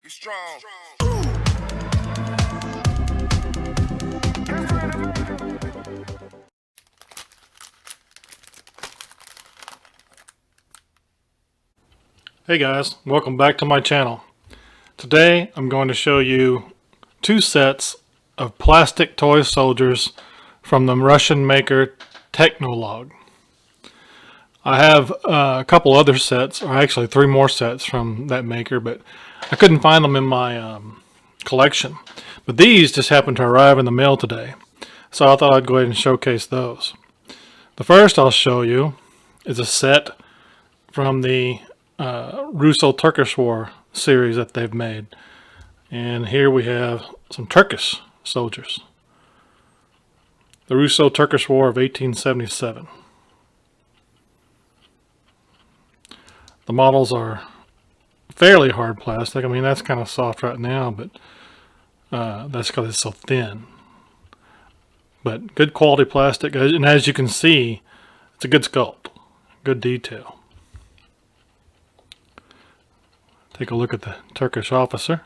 Be strong. Hey guys, welcome back to my channel. Today I'm going to show you two sets of plastic toy soldiers from the Russian maker Technolog. I have a couple other sets, or actually three more sets from that maker, but I couldn't find them in my collection. But these just happened to arrive in the mail today, so I thought I'd go ahead and showcase those. The first I'll show you is a set from the Russo-Turkish War series that they've made. And here we have some Turkish soldiers. The Russo-Turkish War of 1877. The models are fairly hard plastic. I mean, that's kind of soft right now, but that's because it's so thin. But good quality plastic, and as you can see, it's a good sculpt, good detail. Take a look at the Turkish officer.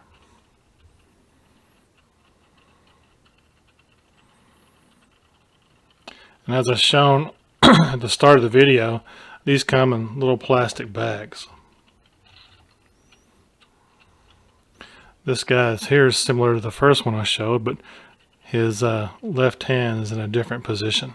And as I've shown at the start of the video, these come in little plastic bags. This guy's here is similar to the first one I showed, but his left hand is in a different position.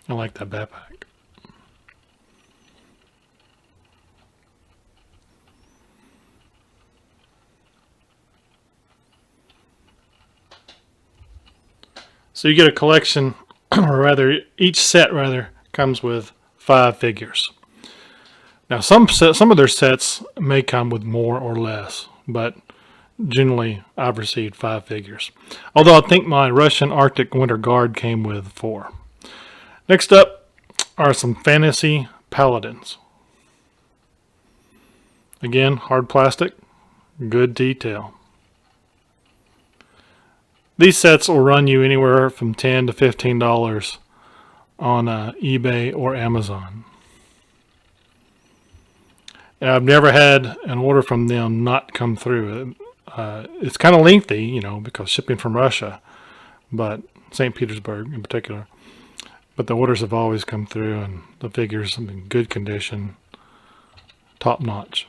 I like that backpack. So you get a collection, or rather, each set comes with 5 figures. Now some of their sets may come with more or less, but generally I've received 5 figures. Although I think my Russian Arctic Winter Guard came with 4. Next up are some Fantasy Paladins. Again, hard plastic, good detail. These sets will run you anywhere from $10 to $15 on eBay or Amazon. And I've never had an order from them not come through. It's kind of lengthy, you know, because shipping from Russia, but St. Petersburg in particular. But the orders have always come through, and the figures are in good condition, top notch.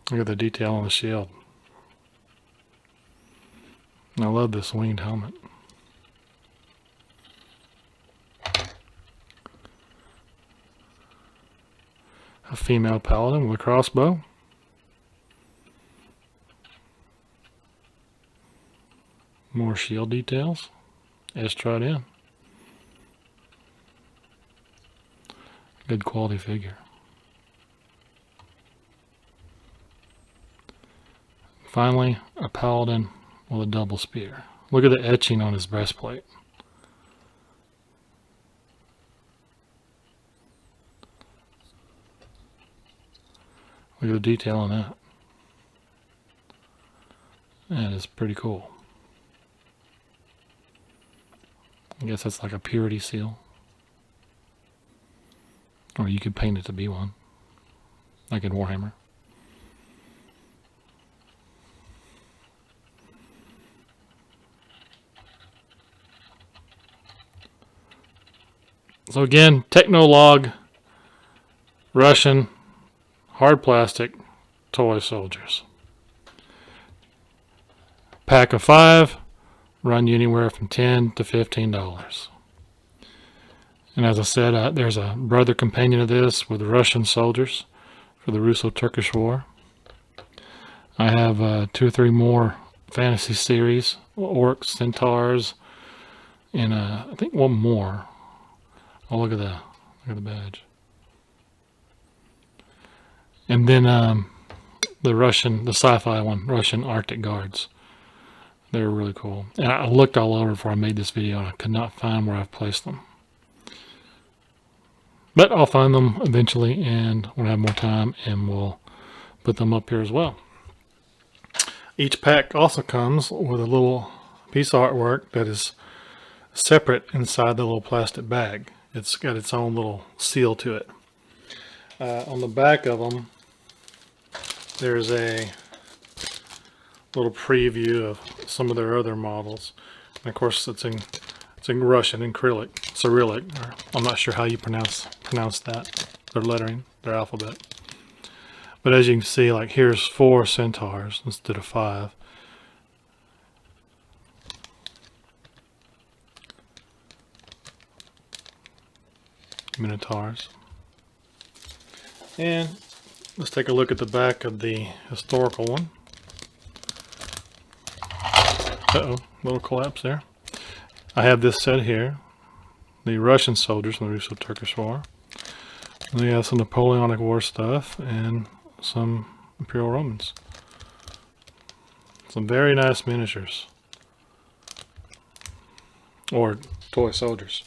Look at the detail on the shield. I love this winged helmet. A female paladin with a crossbow. More shield details. Etched right in. Good quality figure. Finally, a paladin with a double spear. Look at the etching on his breastplate. Look at the detail on that. That is pretty cool. I guess that's like a purity seal. Or you could paint it to be one, like in Warhammer. So again, Technolog, Russian, hard plastic, toy soldiers. Pack of 5, run you anywhere from $10 to $15. And as I said, there's a brother companion of this with the Russian soldiers for the Russo-Turkish War. I have 2 or 3 more fantasy series, orcs, centaurs, and I think one more. Oh, look at the badge. And then the sci-fi one, Russian Arctic Guards. They're really cool. And I looked all over before I made this video and I could not find where I've placed them. But I'll find them eventually, and when I have more time, and we'll put them up here as well. Each pack also comes with a little piece of artwork that is separate inside the little plastic bag. It's got its own little seal to it. On the back of them, there's a little preview of some of their other models. And of course, it's in Russian, in Cyrillic. Or I'm not sure how you pronounce that. Their lettering, their alphabet. But as you can see, like here's 4 centaurs instead of 5. Minotaurs. And let's take a look at the back of the historical one. Uh-oh, little collapse there. I have this set here, the Russian soldiers from the Russo-Turkish War. And we have some Napoleonic War stuff and some Imperial Romans. Some very nice miniatures. Or toy soldiers.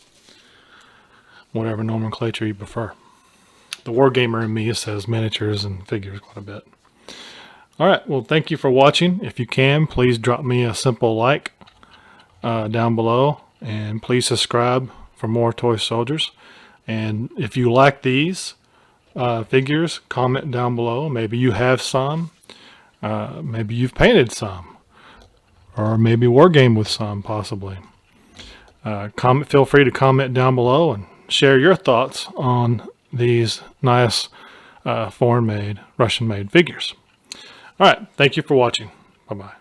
Whatever nomenclature you prefer. The wargamer in me says miniatures and figures quite a bit. Alright, well, thank you for watching. If you can, please drop me a simple like down below. And please subscribe for more toy soldiers. And if you like these figures, comment down below. Maybe you have some. Maybe you've painted some. Or maybe wargame with some, possibly. Feel free to comment down below and share your thoughts on these nice foreign-made, Russian-made figures. All right, thank you for watching. Bye-bye.